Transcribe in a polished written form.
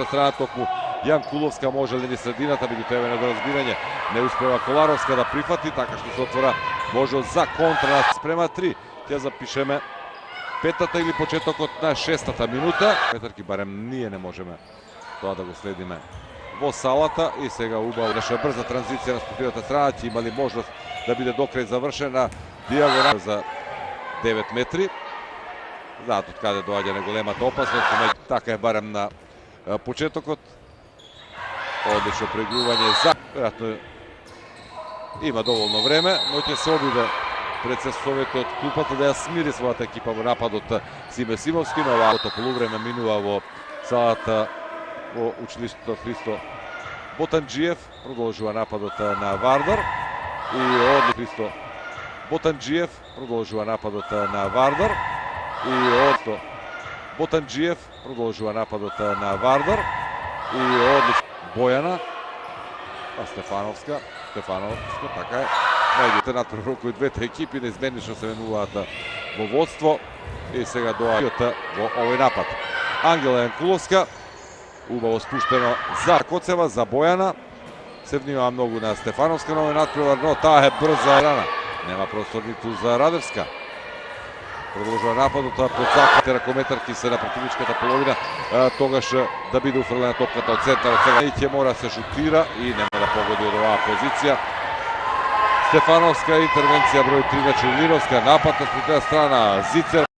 Strana toku Jan Kulovska može linija sredinata, međutim je na razbiranje. Ne uspeva Kolarovska da prihvati, tako što se otvora može za kontra sprema 3. Tja zapišeme petata ili početak od na 6. minuta. Petarki barem nije, ne možeme to da go sledime vo salata i сега убаво. Наша брза транзиција на спортивната страна ќе имали можност да биде до крај завршена дијагонал за 9 метри. Знаат од каде доаѓа неголемата опасност, така е барем на почетокот. Одлично преигрување за, веројатно има доволно време, но ќе се обиде председството од клупата да ја смири својата екипа во нападот Симе Симовски, но овото полувреме минува во салата во училиштето Христо Ботанџиев. Продолжува нападот на Вардар и одлично Христо Ботанџиев продолжува нападот на Вардар и одлично Ботанџиев продолжува нападот на Вардар и одлично Бојана Стефановска, така е. Најдете натпред кои двете екипи неизменично се менуваат во водство и сега доаѓаат во овој напад. Ангела Јанкуловска, убаво спуштено за Коцева, за Бојана. Се внимава многу на Стефановска на овој натпревар, но таа е брза рана. Нема простор ниту за Радевска. Продолжува нападот под заките ракометарки се на противничката половина, тогаш да биде уфрлена топката од центарот. Сега и ќе мора се шутира и нема да погоди од оваа позиција. Стефановска интервенција број 3 на Чурлиновска, напад на спортивна страна Зицер.